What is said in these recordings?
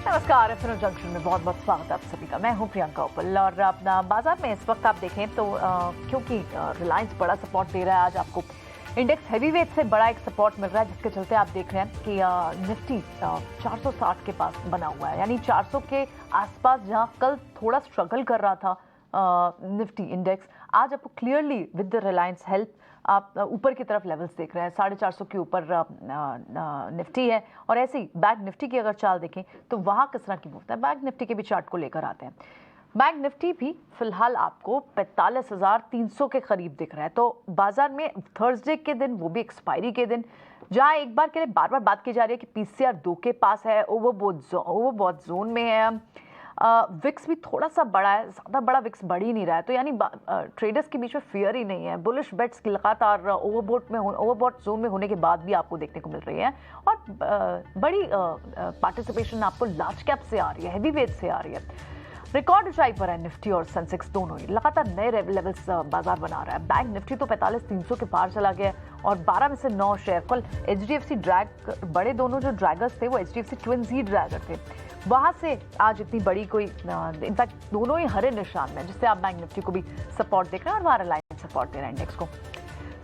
नमस्कार, F&O junction में बहुत बहुत स्वागत है आप सभी का। मैं हूं प्रियंका उपल और अपना बाजार में इस वक्त आप देखें तो क्योंकि रिलायंस बड़ा सपोर्ट दे रहा है, आज आपको इंडेक्स हैवीवेट से बड़ा एक सपोर्ट मिल रहा है, जिसके चलते आप देख रहे हैं कि निफ्टी 460 के पास बना हुआ है, यानी 400 के आसपास, जहां कल थोड़ा स्ट्रगल कर रहा था निफ्टी इंडेक्स, आज आपको clearly with the Reliance help आप ऊपर की तरफ लेवल्स देख रहे हैं। 450 के ऊपर निफ्टी है। और ऐसे ही बैंक निफ्टी की अगर चाल देखें तो वहाँ किस तरह की मूव है, बैंक निफ्टी के भी चार्ट को लेकर आते हैं। बैंक निफ्टी भी फिलहाल आपको 45,300 के करीब दिख रहा है। तो बाजार में थर्सडे के दिन, वो भी एक्सपायरी के दिन, जहाँ एक बार के लिए बार बार बात की जा रही है कि पीसीआर 2 के पास है, ओवरबॉट जोन में है, विक्स भी थोड़ा सा बड़ा है, ज़्यादा बड़ा विक्स बढ़ ही नहीं रहा है, तो यानी ट्रेडर्स के बीच में फियर ही नहीं है। बुलिश बेट्स लगातार ओवरबॉट जोन में होने के बाद भी आपको देखने को मिल रही है और बड़ी पार्टिसिपेशन आपको लार्ज कैप से आ रही है, हैवी वेट से आ रही है। रिकॉर्ड ऊंचाई पर है निफ्टी और सेंसेक्स दोनों ही, लगातार नए लेवल्स बाजार बना रहा है। बैंक निफ्टी तो 45,300 के पार चला गया और 12 में से 9 शेयर कल एचडीएफसी ड्रैग, बड़े दोनों जो ड्रैगर्स थे वो एचडीएफसी ट्विन्स ही ड्रैगर थे, वहां से आज इतनी बड़ी कोई, इनफैक्ट दोनों ही हरे निशान में, जिससे आप बैंक निफ्टी को भी सपोर्ट देख रहे हैं और वहां रिलायंस सपोर्ट दे रहा है इंडेक्स को।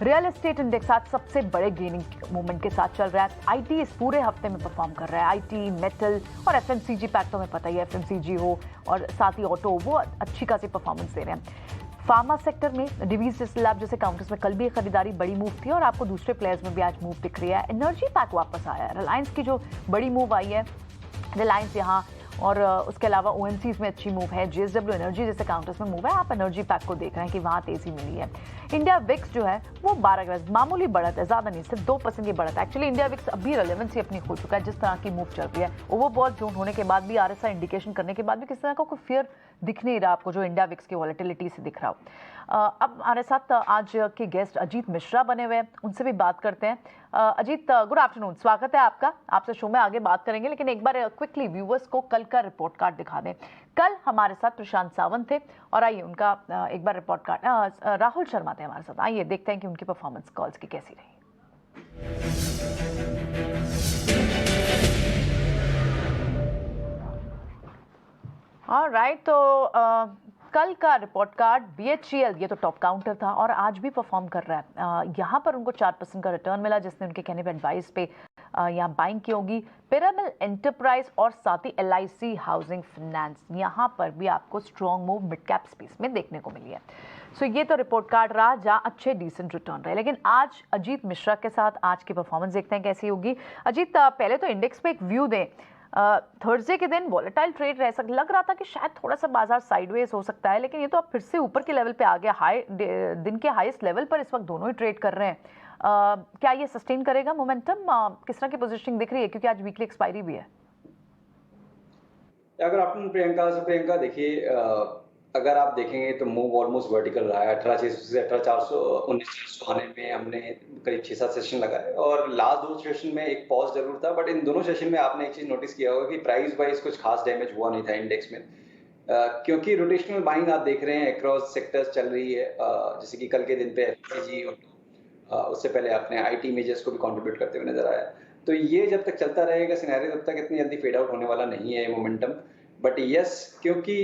रियल एस्टेट इंडेक्स आज सबसे बड़े गेनिंग मूवमेंट के साथ चल रहा है। आईटी इस पूरे हफ्ते में परफॉर्म कर रहा है। आईटी, मेटल और एफएमसीजी पैक तो हमें पता ही है, एफएमसीजी हो और साथ ही ऑटो, वो अच्छी खासी परफॉर्मेंस दे रहे हैं। फार्मा सेक्टर में डिवीज लैब जैसे काउंटर्स में कल भी खरीदारी बड़ी मूव थी और आपको दूसरे प्लेयर्स में भी आज मूव दिख रही है। एनर्जी पैक वापस आया है, रिलायंस की जो बड़ी मूव आई है, रिलायंस यहाँ, और उसके अलावा ओएनसीज में अच्छी मूव है, जेएसडब्ल्यू एनर्जी जैसे काउंटर्स में मूव है। आप एनर्जी पैक को देख रहे हैं कि वहाँ तेजी मिली है। इंडिया विक्स जो है वो 12 मामूली बढ़त है, ज़्यादा नहीं, सिर्फ 2% की बढ़त है। एक्चुअली इंडिया विक्स अभी रेलेवेंसी अपनी खो चुका है, जिस तरह की मूव चल रही है। ओवरबॉट जोन होने के बाद भी, आरएसआई इंडिकेशन करने के बाद भी किसी तरह का कोई फियर दिख नहीं रहा आपको, जो इंडिया विक्स की वॉलेटिलिटी से दिख रहा हो। अब हमारे साथ आज के गेस्ट अजीत मिश्रा बने हुए हैं, उनसे भी बात करते हैं। अजीत, गुड आफ्टरनून, स्वागत है आपका। आपसे शो में आगे बात करेंगे, लेकिन एक बार क्विकली व्यूवर्स को कल का रिपोर्ट कार्ड दिखा दें। कल हमारे साथ प्रशांत सावंत थे और आइए उनका एक बार रिपोर्ट कार्ड, राहुल शर्मा थे हमारे साथ, आइए देखते हैं कि उनकी परफॉर्मेंस कॉल्स की कैसी रही। ऑलराइट, तो कल का रिपोर्ट कार्ड बीएचईएल, ये तो टॉप काउंटर था और आज भी परफॉर्म कर रहा है। यहाँ पर उनको 4% का रिटर्न मिला, जिसने उनके कहने पर एडवाइस पे यहाँ बाइंग की होगी। पिरामिड एंटरप्राइज और साथ ही एलआईसी हाउसिंग फाइनेंस, यहाँ पर भी आपको strong move mid cap space में देखने को मिली है। सो ये तो रिपोर्ट कार्ड रहा जहाँ अच्छे डिसेंट रिटर्न रहे। लेकिन आज अजीत मिश्रा के साथ आज की परफॉर्मेंस देखते हैं कैसी होगी। अजीत, पहले तो इंडेक्स पे एक व्यू दें। थर्सडे के दिन वॉलेटाइल ट्रेड रह सकता, लग रहा था कि शायद थोड़ा सा बाजार साइडवेज हो सकता है, लेकिन ये तो अब फिर से ऊपर के लेवल पे आ गया। दिन के हाईएस्ट लेवल पर इस वक्त दोनों ही ट्रेड कर रहे हैं। क्या ये सस्टेन करेगा मोमेंटम? किस तरह की पोजीशनिंग दिख रही है, क्योंकि आज वीकली एक्सपायरी भी है? अगर आप प्रियंका देखिए, अगर आप देखेंगे तो मूव ऑलमोस्ट वर्टिकल रहा है। 18,600 से 18,400, 19,400 आने में हमने करीब 6-7 सेशन लगाए और लास्ट 2 सेशन में एक पॉज जरूर था, बट इन दोनों सेशन में आपने एक चीज नोटिस किया होगा कि प्राइस वाइज कुछ खास डैमेज हुआ नहीं था इंडेक्स में, क्योंकि रोटेशनल बाइंग आप देख रहे हैं अक्रॉस सेक्टर्स चल रही है। जैसे कि कल के दिन पे एफएमसीजी और उससे पहले आपने आईटी मेजर्स को भी कंट्रीब्यूट करते हुए नजर आया। तो ये जब तक चलता रहेगा सिनेरियो, तब तक इतनी जल्दी फेड आउट होने वाला नहीं है मोमेंटम। बट यस, क्योंकि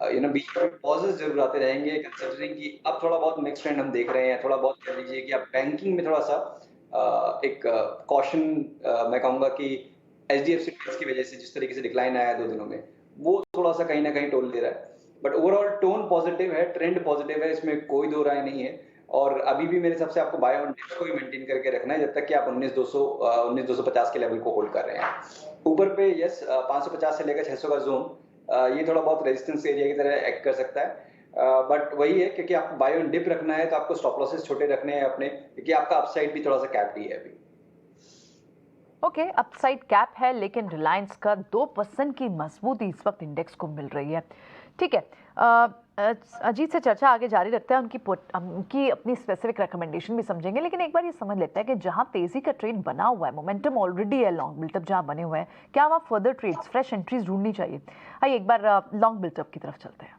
बीच में पॉजेस जरूर आते रहेंगे, कंसिडरिंग कि अब थोड़ा बहुत मिक्स ट्रेंड हम देख रहे हैं। थोड़ा बहुत कह लीजिए कि आप बैंकिंग में थोड़ा सा एक कॉशन, मैं कहूंगा कि एचडीएफसी की वजह से जिस तरीके से डिक्लाइन आया 2 दिनों में, वो थोड़ा सा कहीं ना कहीं टोल दे रहा है। बट ओवरऑल टोन पॉजिटिव है, ट्रेंड पॉजिटिव है, इसमें कोई दो राय नहीं है। और अभी भी मेरे हिसाब से आपको बाय ऑन डिप्स को ही मेंटेन करके रखना है, जब तक कि आप 19,250 के लेवल को होल्ड कर रहे हैं। ऊपर पे यस, 550 से लेकर 600 का जोन, ये थोड़ा बहुत रेजिस्टेंस एरिया की तरह एक्ट कर सकता है। बट वही है, क्योंकि आपको बाय ऑन डिप रखना है तो आपको स्टॉप लॉसेस छोटे रखने हैं अपने, क्योंकि आपका अपसाइड भी थोड़ा सा कैप ही है अभी। ओके, अपसाइड कैप है, लेकिन रिलायंस का 2% की मजबूती इस वक्त इंडेक्स को मिल रही है। ठीक है, अजीत से चर्चा आगे जारी रखते हैं, उनकी अपनी स्पेसिफिक रिकमेंडेशन भी समझेंगे, लेकिन एक बार ये समझ लेते हैं कि जहां तेजी का ट्रेड बना हुआ है, मोमेंटम ऑलरेडी है, लॉन्ग बिल्टअप जहां बने हुए हैं, क्या वहां फर्दर ट्रेड्स, फ्रेश एंट्रीज ढूंढनी चाहिए? आइए एक बार लॉन्ग बिल्टअप की तरफ चलते हैं।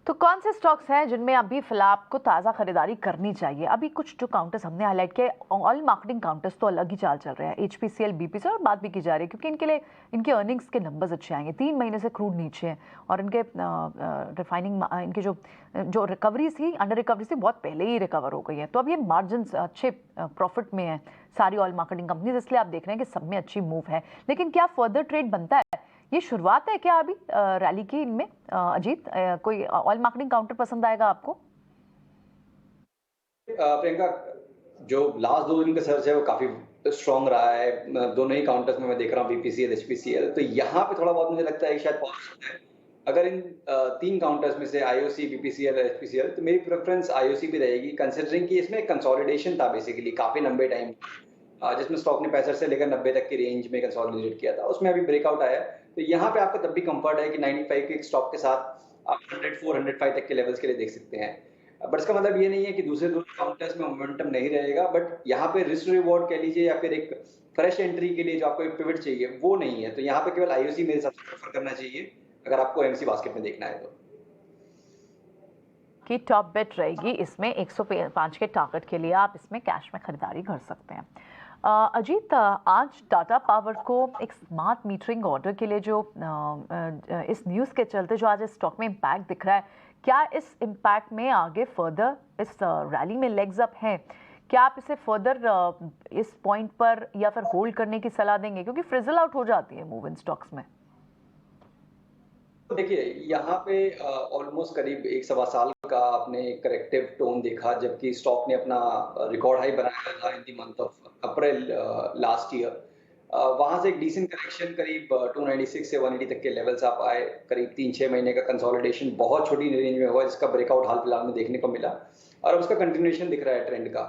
तो कौन से स्टॉक्स हैं जिनमें अभी फिलहाल आपको ताज़ा खरीदारी करनी चाहिए? अभी कुछ जो काउंटर्स हमने हाईलाइट किए, ऑल मार्केटिंग काउंटर्स तो अलग ही चाल चल रहे हैं, एचपीसीएल, बीपीसीएल, और बात भी की जा रही है क्योंकि इनके लिए इनके अर्निंग्स के नंबर्स अच्छे आएंगे। 3 महीने से क्रूड नीचे हैं और इनके रिफाइनिंग इनके जो रिकवरी थी, अंडर रिकवरी थी, बहुत पहले ही रिकवर हो गई है। तो अब ये मार्जिन अच्छे प्रॉफिट में है सारी ऑयल मार्केटिंग कंपनीज, इसलिए आप देख रहे हैं कि सब में अच्छी मूव है। लेकिन क्या फर्दर ट्रेड बनता है? ये शुरुआत है क्या अभी रैली की इनमें? अजीत, कोई ऑयल मार्केटिंग काउंटर पसंद आएगा आपको? प्रियंका, जो लास्ट 2 दिन का सर्च है वो काफी स्ट्रांग रहा है। दोनों ही काउंटर्स में मैं देख रहा हूँ, बीपीसीएल, एचपीसीएल, तो यहाँ पे थोड़ा बहुत मुझे लगता है कि शायद पहुंच सकता है। अगर इन 3 काउंटर्स में से आईओसी, बीपीसीएल, एचपीसीएल, तो मेरी प्रेफरेंस आईओसी पे रहेगी, कंसिडरिंग कि इसमें कंसोलिडेशन था बेसिकली काफी लंबे टाइम, जिसमें स्टॉक ने 65 से लेकर 90 तक की रेंज में कंसोलिडेट किया था। उसमें अभी ब्रेकआउट आया है, तो यहाँ पे आपको तब भी कंफर्ट है कि 95 के एक स्टॉक के साथ आप 104, 105 तक के लेवल्स के लिए देख सकते हैं। बट इसका मतलब ये नहीं है कि दूसरे 2 काउंटर्स में मोमेंटम नहीं रहेगा, बट यहाँ पे रिस्क रिवॉर्ड कह लीजिए या फिर एक फ्रेश एंट्री के लिए जो आपको एक पिवट चाहिए वो नहीं है। तो यहाँ पे केवल आईओसी मेरे हिसाब से प्रेफर करना चाहिए अगर आपको एमसी बास्केट में देखना है तो। की टॉप बेट रहेगी इसमें 105 के टारगेट के लिए आप इसमें कैश में खरीदारी कर सकते हैं। अजीत, आज टाटा पावर को एक स्मार्ट मीटरिंग ऑर्डर के लिए जो इस न्यूज़ के चलते जो आज इस स्टॉक में इम्पैक्ट दिख रहा है, क्या इस इम्पैक्ट में आगे फर्दर इस रैली में लेग्स अप हैं? क्या आप इसे फर्दर इस पॉइंट पर या फिर होल्ड करने की सलाह देंगे, क्योंकि फ्रिजल आउट हो जाती है मूव इन स्टॉक्स में? तो देखिए, यहाँ पे ऑलमोस्ट करीब 1 सवा साल का आपने करेक्टिव टोन देखा, जबकि स्टॉक ने अपना रिकॉर्ड हाई बनाया था in the month of April last year. वहां से एक डिसेंट करेक्शन करीब 296 से 180 तक के लेवल्स आप आए। करीब 3-6 महीने का कंसोलिडेशन बहुत छोटी रेंज में हुआ, जिसका ब्रेकआउट हाल फिलहाल में देखने को मिला और अब उसका कंटिन्यूएशन दिख रहा है ट्रेंड का।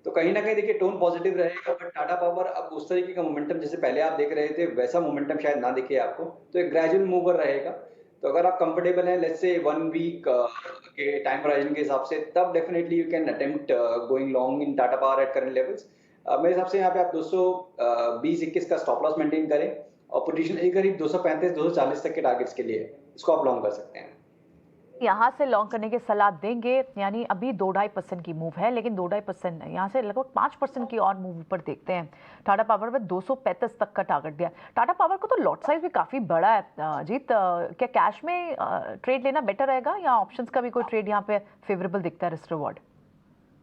तो कहीं ना कहीं देखिए टोन पॉजिटिव रहेगा, बट टाटा पावर अब उस तरीके का मोमेंटम जैसे पहले आप देख रहे थे वैसा मोमेंटम शायद ना दिखे आपको, तो एक ग्रेजुअल मूवर रहेगा। तो अगर आप कंफर्टेबल हैं लेट्स से 1 वीक के टाइम होराइजन के हिसाब से, तब definitely you can attempt going long in Tata power at current levels. मेरे हिसाब से यहाँ पे आप 220-21 का स्टॉप लॉस मेंटेन करें और पोजीशन एक करीब 235-240 तक के टारगेट्स के लिए इसको आप लॉन्ग कर सकते हैं। यहाँ से लॉन्ग करने की सलाह देंगे, यानी अभी 2-2.5% की मूव है, लेकिन 2-2.5% यहाँ से लगभग 5% की और मूव ऊपर देखते हैं। टाटा पावर में 235 तक का टारगेट दिया। टाटा पावर को तो लॉट साइज भी काफी बड़ा है। जीत, क्या कैश में ट्रेड लेना बेटर रहेगा या ऑप्शंस का भी कोई ट्रेड यहाँ पे फेवरेबल दिखता है रिस्क रिवॉर्ड?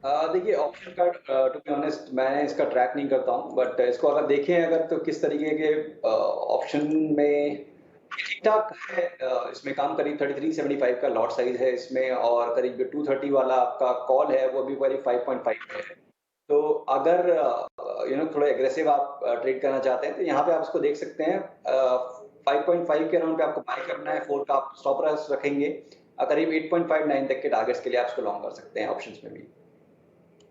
देखिए, ऑप्शन का टू बी ऑनेस्ट मैं इसका ट्रैक नहीं करता हूँ, बट इसको अगर देखें अगर तो किस तरीके के ऑप्शन में ठीक ठाक है। इसमें काम करीब 3375 का लॉट साइज है इसमें, और करीब जो 230 वाला आपका कॉल है वो भी करीब 5.5 पे है। तो अगर थोड़ा एग्रेसिव आप ट्रेड करना चाहते हैं तो यहाँ पे आप इसको देख सकते हैं। 5.5 के अराउंड पे आपको बाय करना है, 4 का आप स्टॉप लॉस रखेंगे। करीब 8.59 तक के टारगेट्स के लिए आप इसको लॉन्ग कर सकते हैं ऑप्शंस में भी।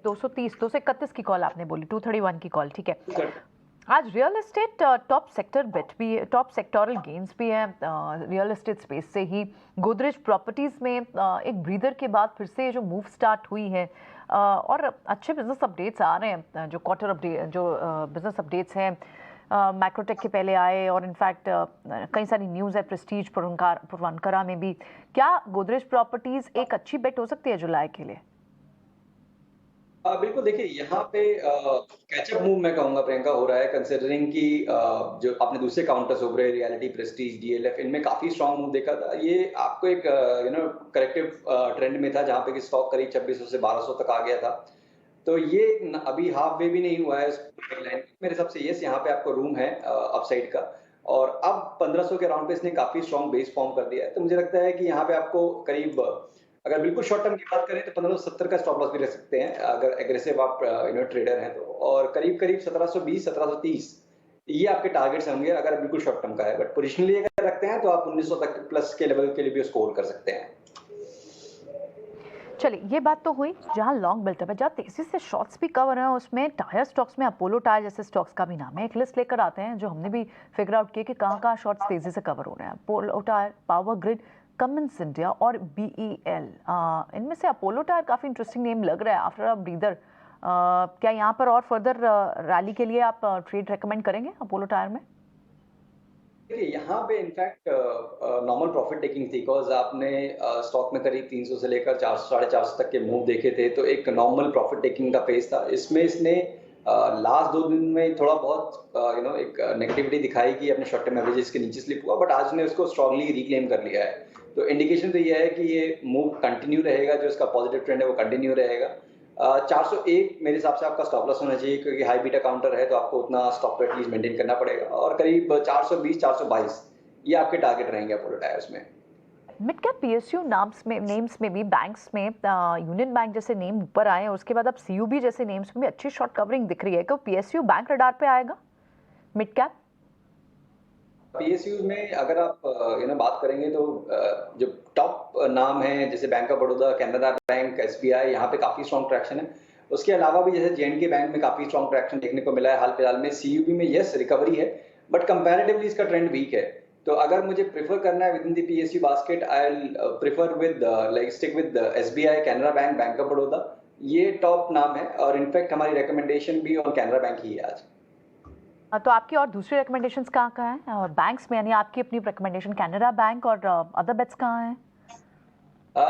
230, 231 की कॉल आपने बोली, 231 की कॉल, ठीक है। Correct. आज रियल एस्टेट टॉप सेक्टर बेट भी है, टॉप सेक्टोरल गेन्स भी है रियल एस्टेट स्पेस से ही। गोदरेज प्रॉपर्टीज में एक ब्रीदर के बाद फिर से जो मूव स्टार्ट हुई है और अच्छे बिजनेस अपडेट्स आ रहे हैं। जो क्वार्टर अपडेट, जो बिजनेस अपडेट्स हैं मैक्रोटेक के पहले आए, और इनफैक्ट कई सारी न्यूज़ है प्रेस्टीज पुरवानकरा में भी। क्या गोदरेज प्रॉपर्टीज एक अच्छी बेट हो सकती है जुलाई के लिए? बिल्कुल, देखिए यहाँ पे कैचअप मूव मैं कहूँगा प्रियंका हो रहा है, कंसिडरिंग कि जो आपने दूसरे काउंटर्स उभरे, रियलिटी, प्रेस्टीज, डीएलएफ, इनमें काफी स्ट्रांग मूव देखा था। ये आपको एक करेक्टिव ट्रेंड में था, जहाँ पे कि स्टॉक करीब 2600 से 1200 तक आ गया था। तो ये अभी हाफ वे भी नहीं हुआ है इस लाइन। मेरे हिसाब से यस, यहाँ पे आपको रूम है अपसाइड का, और अब 1500 के राउंड पे इसने काफी स्ट्रांग बेस फॉर्म कर दिया है। तो मुझे लगता है कि यहाँ पे आपको करीब, अगर बिल्कुल शॉर्ट टर्म की बात करें तो 1570 का स्टॉप लॉस भी रख सकते हैं अगर एग्रेसिव आप ट्रेडर हैं तो, और करीब करीब 1720, 1730 ये आपके टारगेट्स होंगे अगर बिल्कुल शॉर्ट टर्म का है। बट पोजिशनली अगर रखते हैं तो आप 1900 तक प्लस के लेवल के लिए भी उसको होल्ड कर सकते हैं। चलिए, ये बात तो हुई जहां लॉन्ग बिल्टअप है, जहाँ तेजी से शॉर्ट्स भी कवर हैं, उसमें टायर स्टॉक्स में अपोलो टायर जैसे स्टॉक्स का भी नाम है। एक लिस्ट लेकर आते हैं जो हमने भी फिगर आउट किया कि कहाँ शॉर्ट्स तेजी से कवर हो रहे हैं। Apollo tyre, power grid, Cummins India और बीईएल। इनमें से अपोलो टायर काफ़ी इंटरेस्टिंग नेम लग रहा है आफ्टर अ ब्रीदर। क्या यहाँ पर और फर्दर रैली के लिए आप ट्रेड रेकमेंड करेंगे अपोलो टायर में? देखिए, यहाँ पे इनफैक्ट नॉर्मल प्रॉफिट टेकिंग थी, बिकॉज़ आपने स्टॉक में करीब 300 से लेकर 400 साढ़े 400 तक के मूव देखे थे, तो एक नॉर्मल प्रॉफिट टेकिंग का फेज़ था। इसमें इसने लास्ट 2 दिन में थोड़ा बहुत एक नेगेटिविटी दिखाई कि अपने शॉर्ट टर्म एवरेजेस के नीचे स्लिप हुआ, बट आज ने उसको स्ट्रांगली रिक्लेम कर लिया है। तो इंडिकेशन तो ये है कि ये मूव कंटिन्यू रहेगा, जो इसका पॉजिटिव ट्रेंड है वो कंटिन्यू रहेगा। 401 मेरे हिसाब से आपका स्टॉप लॉस होना चाहिए, क्योंकि हाई बीटा काउंटर है, तो आपको उतना स्टॉप तो एटलीस्ट मेंटेन करना पड़ेगा, और करीब 420 422 ये आपके टारगेट रहेंगे अपोलो टायर्स में। मिड कैप पीएसयू नेम्स में भी बैंक्स में यूनियन बैंक जैसे नेम ऊपर आए हैं, उसके बाद अब सीयूबी जैसे नेम्स में भी अच्छी शॉर्ट कवरिंग दिख रही है। क्या पीएसयू बैंक रडार पे आएगा मिड कैप? पीएसयूज में अगर आप बात करेंगे तो जो टॉप नाम है जैसे bank of Baroda, Canara bank, SBI, यहाँ पे काफी स्ट्रॉन्ग ट्रैक्शन है। उसके अलावा भी जैसे जेएंडके बैंक में काफी स्ट्रॉन्ग ट्रैक्शन देखने को मिला है हाल फिलहाल में। सीयूबी में यस रिकवरी है, बट कंपैरेटिवली इसका ट्रेंड वीक है। तो अगर मुझे प्रेफर करना है with in the PSU basket, I will prefer with stick with SBI, Canara bank, bank of Baroda. ये टॉप नाम है, और इनफैक्ट हमारी रिकमेंडेशन भी ऑन कैनरा बैंक ही है आज। तो आपकी और दूसरी रिकमेंडेशंस कहाँ हैं बैंक्स में, यानी आपकी अपनी रिकमेंडेशन कैनरा बैंक, और अदर बेट्स कहाँ हैं?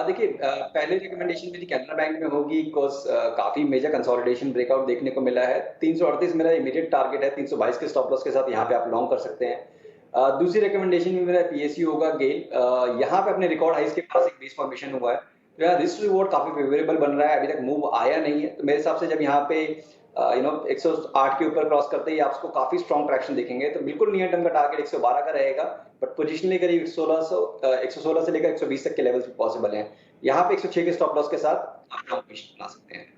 देखिए, पहले रिकमेंडेशन मेरी कैनरा बैंक में होगी, बिकॉज काफी मेजर कंसोलिडेशन ब्रेकआउट देखने को मिला है। 338 मेरा इमीडिएट टारगेट है, 322 के स्टॉप लॉस के साथ यहाँ पे आप लॉन्ग कर सकते हैं। दूसरी रिकमेंडेशन में मेरा पीएसयू होगा गेल। यहाँ पे अपने रिकॉर्ड हाइस के पास एक बेस फॉर्मेशन हुआ है, तो यहाँ रिस्क रिवॉर्ड काफी फेवरेबल बन रहा है। अभी तक मूव आया नहीं है, तो मेरे हिसाब से जब यहाँ पे 108 के ऊपर क्रॉस करते ही आपको काफी स्ट्रॉन्ग ट्रैक्शन दिखेंगे, तो बिल्कुल नियर टर्म का टारगेट 112 का रहेगा, बट पोजिशनली करीब 116 से लेकर 120 तक के लेवल्स भी पॉसिबल हैं। यहाँ पे 106 के स्टॉप लॉस के साथ आप लॉन्ग पोजीशन बना सकते हैं।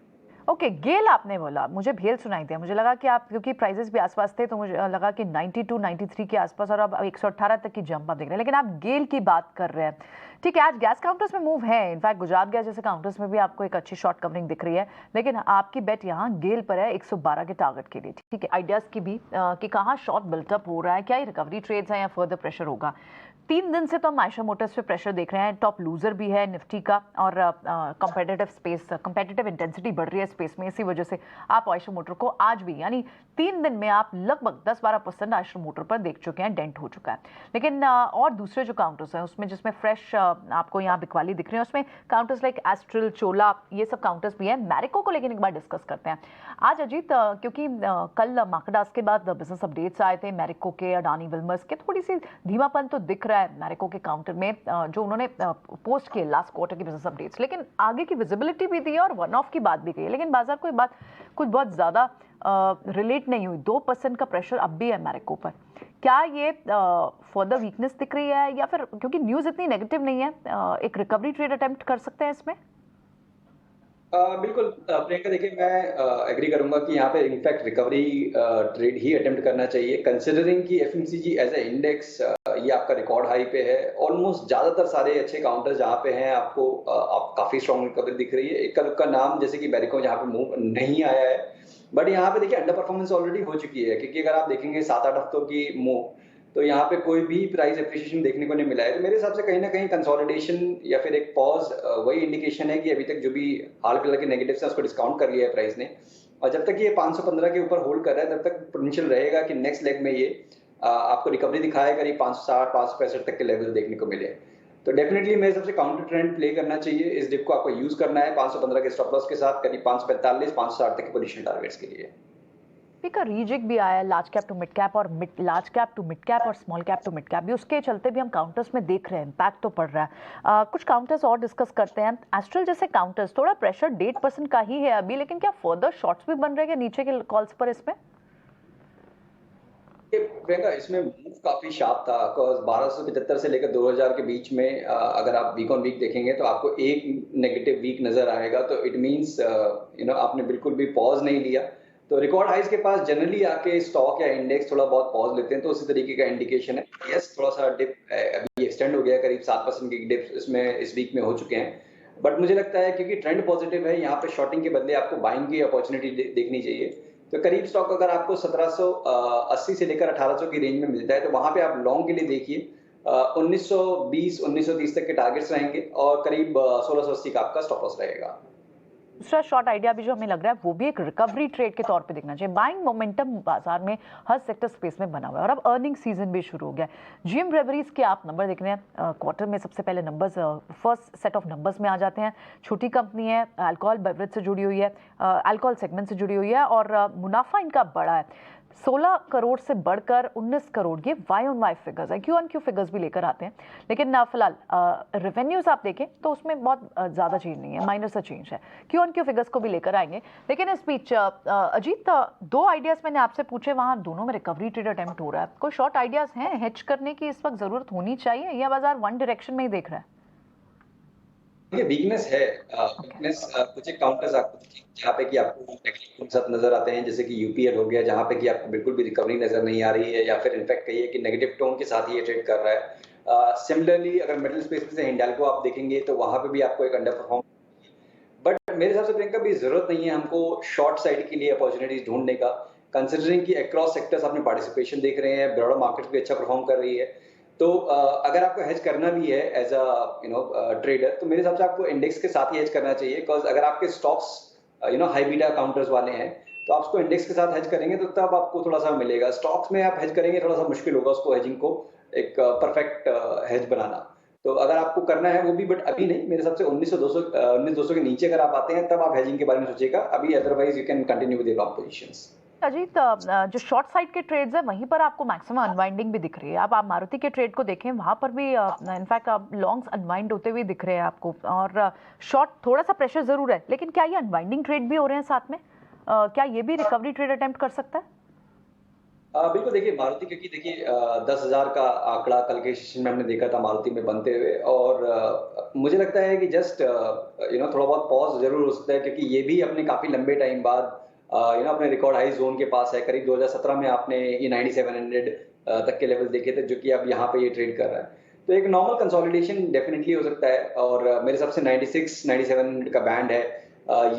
ओके, गेल आपने बोला, मुझे भेल सुनाई दिया, मुझे लगा कि आप, क्योंकि प्राइजेस भी आसपास थे, तो मुझे लगा कि 92 93 के आसपास, और अब 118 तक की जंप आप देख रहे हैं, लेकिन आप गेल की बात कर रहे हैं। ठीक है, आज गैस काउंटर्स में मूव है, इनफैक्ट गुजरात गैस जैसे काउंटर्स में भी आपको एक अच्छी शॉर्ट कवरिंग दिख रही है, लेकिन आपकी बेट यहाँ गेल पर है 112 के टारगेट के लिए। ठीक है, आइडियाज की भी कि कहाँ शॉर्ट बिल्टअप हो रहा है, क्या ये रिकवरी ट्रेड्स हैं या फर्दर प्रेशर होगा। 3 दिन से तो हम आयशा मोटर्स पे प्रेशर देख रहे हैं, टॉप लूजर भी है निफ्टी का, और कंपेटिटिव इंटेंसिटी बढ़ रही है स्पेस में, इसी वजह से आप आयशा मोटर को आज भी, यानी 3 दिन में आप लगभग 10-12% आयशा मोटर पर देख चुके हैं, डेंट हो चुका है। लेकिन और दूसरे जो काउंटर्स हैं उसमें, जिसमें फ्रेश आपको यहाँ बिकवाली दिख रही है, उसमें काउंटर्स लाइक एस्ट्रल, चोला, ये सब काउंटर्स भी हैं। मैरिको को लेकिन एक बार डिस्कस करते हैं आज अजीत, क्योंकि कल मार्केट के बाद बिजनेस अपडेट्स आए थे मैरिको के, अडानी विल्मर्स के, थोड़ी सी धीमापन तो दिख रहा है मैरिको के काउंटर में, जो उन्होंने पोस्ट किए लास्ट क्वार्टर की बिजनेस अपडेट्स, लेकिन आगे की विजिबिलिटी भी दी है और वन ऑफ की बात भी कही है, लेकिन बाजार को ये बात कुछ बहुत ज़्यादा रिलेट नहीं हुई। 2% का प्रेशर अब भी है मैरिको पर। क्या ये फर्दर वीकनेस दिख रही है, या फिर क्योंकि न्यूज़ इतनी नेगेटिव नहीं है, एक रिकवरी ट्रेड अटेम्प्ट कर सकते हैं इसमें? बिल्कुल प्रियंका, देखिए मैं एग्री करूंगा कि यहाँ पे इनफैक्ट रिकवरी ट्रेड ही अटेम्प्ट करना चाहिए, कंसिडरिंग कि एफएमसीजी एज ए इंडेक्स ये आपका रिकॉर्ड हाई पे है। ऑलमोस्ट ज्यादातर सारे अच्छे काउंटर्स जहाँ पे हैं आपको आप काफी स्ट्रॉन्ग रिकवरी दिख रही है। एक का नाम जैसे कि मैरिको जहाँ पे मूव नहीं आया है, बट यहाँ पे देखिए अंडर परफॉर्मेंस ऑलरेडी हो चुकी है, क्योंकि अगर आप देखेंगे 7-8 हफ्तों की मूव, तो यहाँ पे कोई भी प्राइस एप्रिसिएशन देखने को नहीं मिला है। तो मेरे हिसाब से कहीं ना कहीं कंसोलिडेशन या फिर एक पॉज वही इंडिकेशन है कि अभी तक जो भी हाल फिलहाल के नेगेटिव्स हैं उसको डिस्काउंट कर लिया है प्राइस ने, और जब तक ये 515 के ऊपर होल्ड कर रहा है तब तक पोटेंशियल रहेगा कि नेक्स्ट लेग में ये आपको रिकवरी दिखाए, करीब 560 565 तक के लेवल देखने को मिले। तो डेफिनेटली मेरे हिसाब से काउंटर ट्रेंड प्ले करना चाहिए, इस डिप को आपको यूज करना है 515 के स्टॉप लॉस के साथ, करीब 545 560 तक के पोजीशन टारगेट्स के लिए। का रीजिक भी आया large cap to mid cap, और large cap to mid cap और small cap to mid cap भी, उसके चलते भी हम काउंटर्स में देख रहे हैं इम्पैक्ट तो पड़ रहा है। कुछ काउंटर्स और डिस्कस करते हैं। एस्ट्रल जैसे काउंटर्स, थोड़ा प्रेशर 1.5% का ही है अभी, लेकिन क्या फर्दर शॉर्ट्स भी बन रहे हैं नीचे के कॉल्स पर इसमें? प्रियंका, इसमें मूव काफी शार्प था, 1275 से लेकर 2000 के बीच में अगर आप वीक ऑन वीक देखेंगे तो आपको एक नेगेटिव वीक नजर आएगा, तो इट मींस आपने बिल्कुल भी पॉज नहीं लिया। तो रिकॉर्ड हाइज के पास जनरली आके स्टॉक या इंडेक्स थोड़ा बहुत पॉज लेते हैं, तो उसी तरीके का इंडिकेशन है। यस, थोड़ा सा डिप अभी एक्सटेंड हो गया, करीब 7% की डिप इसमें इस वीक में हो चुके हैं, बट मुझे लगता है क्योंकि ट्रेंड पॉजिटिव है, यहाँ पे शॉर्टिंग के बदले आपको बाइंग की अपॉर्चुनिटी देखनी चाहिए। तो करीब स्टॉक अगर आपको 1780 से लेकर 1800 की रेंज में मिलता है, तो वहां पे आप लॉन्ग के लिए देखिए 1920 1930 तक के टारगेट्स रहेंगे, और करीब 1680 का आपका स्टॉप लॉस रहेगा। दूसरा शॉर्ट आइडिया भी जो हमें लग रहा है वो भी एक रिकवरी ट्रेड के तौर पे दिखना चाहिए। बाइंग मोमेंटम बाजार में हर सेक्टर स्पेस में बना हुआ है और अब अर्निंग सीजन भी शुरू हो गया है। जीएम ब्रेवरीज के आप नंबर देख रहे हैं, क्वार्टर में सबसे पहले numbers first set of numbers में आ जाते हैं। छोटी कंपनी है, अल्कोहल बेवरेज से जुड़ी हुई है, अल्कोहल सेगमेंट से जुड़ी हुई है और मुनाफा इनका बड़ा है, 16 करोड़ से बढ़कर 19 करोड़। ये वाई ऑन वाई फिगर्स है, क्यू ऑन क्यू फिगर्स भी लेकर आते हैं। लेकिन फिलहाल रेवेन्यूज आप देखें तो उसमें बहुत ज़्यादा चेंज नहीं है, माइनर सा चेंज है। क्यू ऑन क्यू फिगर्स को भी लेकर आएंगे। लेकिन इस बीच अजीत, दो आइडियाज़ मैंने आपसे पूछे, वहाँ दोनों में रिकवरी ट्रेड अटेम्प्ट हो रहा है। कोई शॉर्ट आइडियाज़ हैं हेज करने की इस वक्त ज़रूरत होनी चाहिए या बाजार वन डायरेक्शन में ही देख रहा है? देखिए वीकनेस है, वीकनेस कुछ एक काउंटर्स आपको जहाँ पे कि आपको नेगेटिव साथ नजर आते हैं, जैसे कि यूपीएल हो गया, जहाँ पे कि आपको बिल्कुल भी रिकवरी नजर नहीं आ रही है या फिर इनफैक्ट कहिए कि नेगेटिव टोन के साथ ही ये ट्रेड कर रहा है। सिमिलरली अगर मिडिल स्पेस से हिंडाल्को आप देखेंगे तो वहां पे भी आपको एक अंडर परफॉर्म, बट मेरे हिसाब से प्रियंका भी जरूरत नहीं है हमको शॉर्ट साइड के लिए अपॉर्चुनिटीज ढूंढने का, कंसिडरिंग कि अक्रॉस सेक्टर्स आपने पार्टिसिपेशन देख रहे हैं, ब्रॉडर मार्केट भी अच्छा परफॉर्म कर रही है। तो अगर आपको हेज करना भी है एज अ ट्रेडर, तो मेरे हिसाब से आपको इंडेक्स के साथ ही हेज करना चाहिए, बिकॉज अगर आपके स्टॉक्स हाई बीटा काउंटर्स वाले हैं तो आप उसको इंडेक्स के साथ हेज करेंगे तो तब आपको थोड़ा सा मिलेगा। स्टॉक्स में आप हेज करेंगे थोड़ा सा मुश्किल होगा उसको हेजिंग को एक परफेक्ट हेज बनाना। तो अगर आपको करना है वो भी, बट अभी नहीं, मेरे हिसाब से 19,200 के नीचे अगर आप आते हैं तब आप हेजिंग के बारे में सोचिएगा, अभी otherwise you can continue with long positions. Ajit, जो शॉर्ट साइड के ट्रेड्स है वहीं पर आपको मैक्सिमम अनवाइंडिंग भी दिख रही है। आप मारुति के ट्रेड को देखें, वहां पर भी इनफैक्ट लॉन्ग्स अनवाइंड होते हुए दिख रहे हैं आपको, और शॉर्ट थोड़ा सा प्रेशर जरूर है, लेकिन क्या ये अनवाइंडिंग ट्रेड भी हो रहे हैं साथ में? क्या ये भी रिकवरी ट्रेड अटेम्प्ट कर सकता है? बिल्कुल, देखिए मारुति, क्योंकि देखिए 10,000 का आंकड़ा कल के सेशन में हमने देखा था मारुति में बनते हुए, और मुझे लगता है कि जस्ट थोड़ा बहुत पॉज जरूर हो सकता है, क्योंकि ये भी अपने काफी लंबे टाइम बाद अपने रिकॉर्ड हाई जोन के पास है। करीब 2017 में आपने ये 9700 तक के लेवल देखे थे, जो कि अब यहाँ पे ये ट्रेड कर रहा है। तो एक नॉर्मल कंसोलिडेशन डेफिनेटली हो सकता है, और मेरे हिसाब से 96-9700 का बैंड है।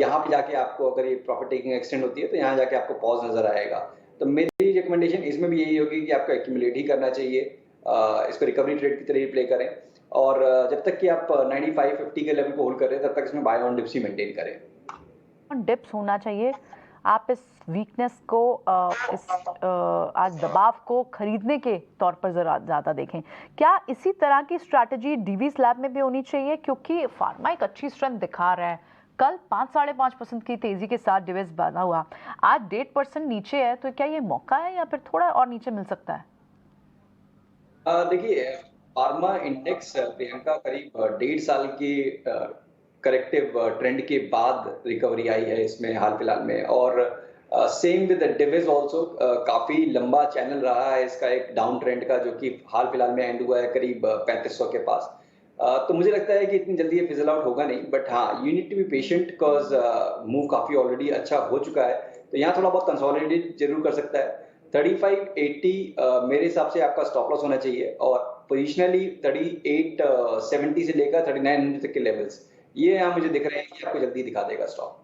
यहाँ पे जाके आपको अगर ये प्रॉफिट टेकिंग एक्सटेंड होती है तो यहाँ जाके आपको पॉज नजर आएगा। तो मेरी रिकमेंडेशन इसमें भी यही होगी कि आपको एक्यूमुलेट ही करना चाहिए, इसको रिकवरी ट्रेड की तरह ही प्ले करें, और जब तक कि आप 95-50 के लेवल को होल्ड कर रहे हैं तब तक इसमें बाय ऑन डिप्स ही मेंटेन करें। डिप्स होना चाहिए। आप इस वीकनेस को इस आज दबाव को खरीदने के तौर पर जरा ज़्यादा देखें। क्या इसी तरह की स्ट्रैटेजी डीवी स्लैब में भी होनी चाहिए, क्योंकि फार्मा एक अच्छी स्ट्रेंथ दिखा रहा है? कल 5-5.5% की तेजी के साथ डिविस बना हुआ, आज 1.5% नीचे है, तो क्या ये मौका है या फिर थोड़ा और नीचे मिल सकता है? देखिए फार्मा इंडेक्स प्रियंका करीब 1.5 साल की करेक्टिव ट्रेंड के बाद रिकवरी आई है इसमें हाल फिलहाल में, और सेम विद डिविस आल्सो काफी लंबा चैनल रहा है इसका एक डाउन ट्रेंड का, जो कि हाल फिलहाल में एंड हुआ है करीब 3500 के पास। तो मुझे लगता है कि इतनी जल्दी ये फिजल आउट होगा नहीं, बट हाँ you need to be patient, because move काफी ऑलरेडी अच्छा हो चुका है, तो यहाँ थोड़ा बहुत कंसोलिडेट जरूर कर सकता है। 3580 मेरे हिसाब से आपका स्टॉप लॉस होना चाहिए, और पोजिशनली 3870 से लेकर 3900 तक के लेवल्स, ये यहाँ मुझे दिख रहे हैं कि आपको जल्दी दिखा देगा स्टॉक।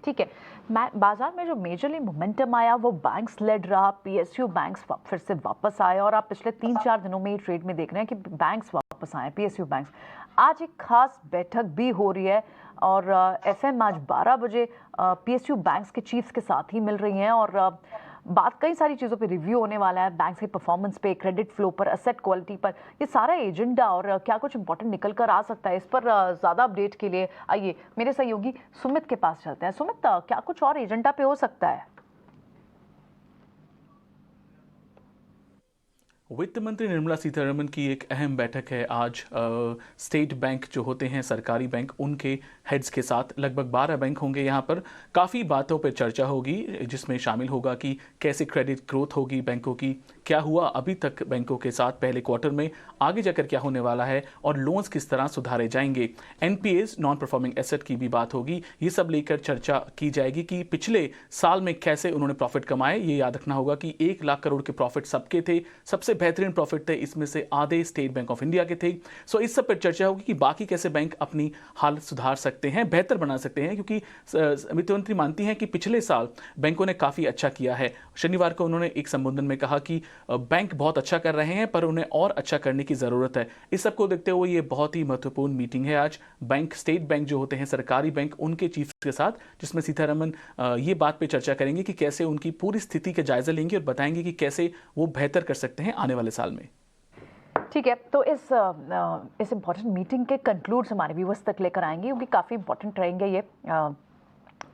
ठीक है, बाजार में जो मेजरली मोमेंटम आया वो बैंक्स लेड रहा। पीएसयू बैंक्स फिर से वापस आए, और आप पिछले 3-4 दिनों में ये ट्रेड में देख रहे हैं कि बैंक्स वापस आए, पीएसयू बैंक्स। आज एक खास बैठक भी हो रही है, और एफएम आज 12 बजे पीएसयू बैंक्स के चीफ्स के साथ ही मिल रही हैं, और बात कई सारी चीज़ों पे रिव्यू होने वाला है, बैंक के परफॉर्मेंस पे, क्रेडिट फ्लो पर, असेट क्वालिटी पर, ये सारा एजेंडा, और क्या कुछ इंपॉर्टेंट निकल कर आ सकता है, इस पर ज़्यादा अपडेट के लिए आइए मेरे सहयोगी सुमित के पास चलते हैं। सुमित, क्या कुछ और एजेंडा पे हो सकता है? वित्त मंत्री निर्मला सीतारमण की एक अहम बैठक है आज। स्टेट बैंक जो होते हैं सरकारी बैंक, उनके हेड्स के साथ लगभग 12 बैंक होंगे। यहाँ पर काफ़ी बातों पर चर्चा होगी, जिसमें शामिल होगा कि कैसे क्रेडिट ग्रोथ होगी बैंकों की, क्या हुआ अभी तक बैंकों के साथ पहले क्वार्टर में, आगे जाकर क्या होने वाला है, और लोन्स किस तरह सुधारे जाएंगे। एनपीएस, नॉन परफॉर्मिंग एसेट की भी बात होगी। ये सब लेकर चर्चा की जाएगी कि पिछले साल में कैसे उन्होंने प्रॉफिट कमाए। ये याद रखना होगा कि 1 लाख करोड़ के प्रॉफिट सबके थे, सबसे बेहतरीन प्रॉफिट थे, इसमें से आधे स्टेट बैंक ऑफ इंडिया के थे। सो इस सब पर चर्चा होगी कि बाकी कैसे बैंक अपनी हालत सुधार सकते हैं, बेहतर बना सकते हैं, क्योंकि वित्त मंत्री मानती हैं कि पिछले साल बैंकों ने काफ़ी अच्छा किया है। शनिवार को उन्होंने एक संबोधन में कहा कि बैंक बहुत अच्छा कर रहे हैं पर उन्हें और अच्छा करने की ज़रूरत है। इस सब को देखते हुए ये बहुत ही महत्वपूर्ण मीटिंग है आज बैंक, स्टेट बैंक जो होते हैं सरकारी बैंक, उनके चीफ के साथ, जिसमें सीतारमन ये बात पे चर्चा करेंगे कि कैसे उनकी पूरी स्थिति का जायजा लेंगे और बताएंगे कि कैसे वो बेहतर कर सकते हैं आने वाले साल में। ठीक है, तो इस इम्पॉर्टेंट मीटिंग के कंक्लूड्स हमारे व्यूअर्स तक लेकर आएंगे क्योंकि काफ़ी इंपॉर्टेंट रहेंगे ये।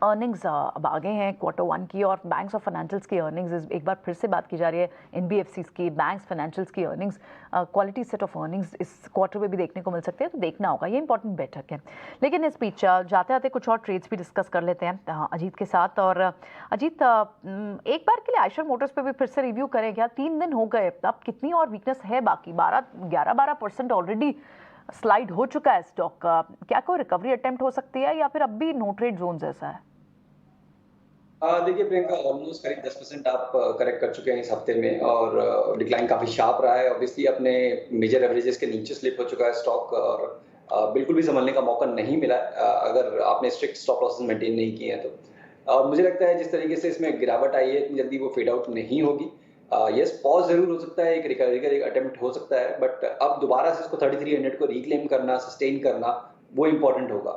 अर्निंग्स अब आगे हैं Q1 की और बैंक्स और फाइनेंशियल्स की अर्निंग्स एक बार फिर से बात की जा रही है। NBFCs की, बैंक्स, फाइनेंशियल्स की earnings, quality set of earnings इस क्वार्टर में भी देखने को मिल सकते हैं, तो देखना होगा, ये इंपॉर्टेंट बैठक है। लेकिन इस बीच जाते जाते कुछ और ट्रेड्स भी डिस्कस कर लेते हैं अजीत के साथ। और अजीत, एक बार के लिए आयशर मोटर्स पे भी फिर से रिव्यू करें क्या? 3 दिन हो गए, अब कितनी और वीकनेस है बाकी? 11-12% ऑलरेडी स्लाइड हो चुका है स्टॉक का। क्या कोई रिकवरी अटेम्प्ट हो सकती है या फिर अब भी नो ट्रेड जोन जैसा है? देखिए प्रियंका, ऑलमोस्ट करीब 10% आप करेक्ट कर चुके हैं इस हफ्ते में और डिक्लाइन काफी शार्प रहा है। ऑब्वियसली अपने मेजर एवरेजेस के नीचे स्लिप हो चुका है स्टॉक और बिल्कुल भी संभलने का मौका नहीं मिला अगर आपने स्ट्रिक्ट स्टॉप लॉसेस मेंटेन नहीं किए हैं तो। और मुझे लगता है जिस तरीके से इसमें गिरावट आई है, इतनी जल्दी वो फेड आउट नहीं होगी। यस, पॉज जरूर हो सकता है, एक रिकवरी का एक अटेम्प्ट हो सकता है, बट अब दोबारा से इसको 3300 को रिक्लेम करना, सस्टेन करना, वो इंपॉर्टेंट होगा।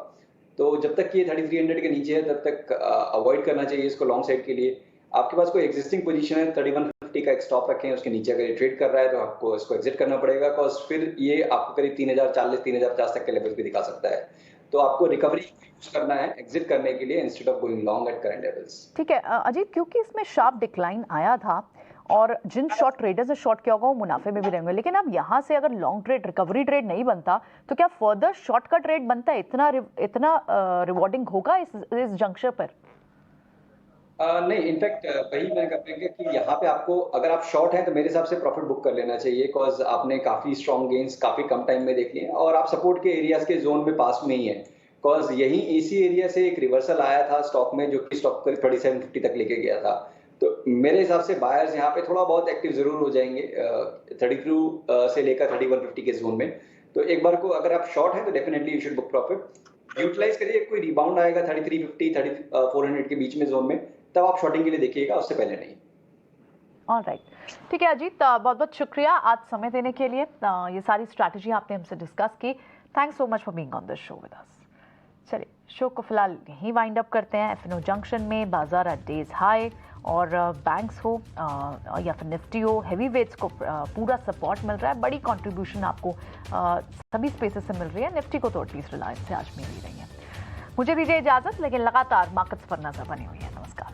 तो जब तक ये 3300 के नीचे है तब तक अवॉइड करना चाहिए इसको लॉन्ग साइड के लिए। आपके पास कोई एग्जिस्टिंग पोजीशन है, 3150 का एक स्टॉप रखें, उसके नीचे अगर ये ट्रेड कर रहा है तो आपको इसको एग्जिट करना पड़ेगा, बिकॉज फिर ये आपको करीब 3040-3050 तक के लेवल भी दिखा सकता है। तो आपको रिकवरी यूज करना है एग्जिट करने के लिए instead of going long at current levels. ठीक है अजीत, क्योंकि इसमें शार्प डिक्लाइन आया था और जिन शॉर्ट ट्रेडर्स ने शॉर्ट किया होगा वो मुनाफे में भी रहेंगे, लेकिन अब यहाँ से अगर लॉन्ग ट्रेड, रिकवरी ट्रेड नहीं बनता तो क्या फर्दर शॉर्ट का ट्रेड बनता है? इतना रिवॉर्डिंग होगा इस जंक्शन पर? नहीं, इनफैक्ट वही मैं कहेंगे कि यहाँ पे आपको अगर आप शॉर्ट हैं तो मेरे हिसाब से प्रॉफिट बुक कर लेना चाहिए, बिकॉज आपने काफी स्ट्रॉन्ग गेन्स काफी कम टाइम में देख लिए और आप सपोर्ट के एरियाज के जोन में पास में ही है। बिकॉज यही एसी एरिया से एक रिवर्सल आया था स्टॉक में जो कि स्टॉक को 3750 तक लेके गया था। तो मेरे हिसाब से बायर्स यहाँ पे थोड़ा बहुत एक्टिव जरूर हो जाएंगे 32 से लेकर 3150 के जोन में। तो एक बार को अगर आप शॉर्ट हैं तो definitely you should book profit. Utilize करिए, कोई रिबाउंड आएगा 3350 3400 के बीच में जोन में, तब आप शॉर्टिंग के लिए देखिएगा, उससे पहले नहीं। ऑलराइट, ठीक है अजीत, बहुत बहुत शुक्रिया आज समय देने के लिए। ये सारी स्ट्रैटेजी आपने हमसे डिस्कस की। Thanks so much for being on this show with us. चलिए, शो को फिलहाल यहीं वाइंड अप करते हैं। एफएनओ जंक्शन में बाजार एट डेज हाई और बैंक्स हो या फिर निफ्टी हो, हैवी वेट्स को पूरा सपोर्ट मिल रहा है। बड़ी कंट्रीब्यूशन आपको सभी स्पेसेस से मिल रही है। निफ्टी को तो एटलीस्ट रिलायंस से आज मिल ही रही है। मुझे दीजिए इजाजत, लेकिन लगातार मार्केट्स पर नजर बनी हुई है। नमस्कार।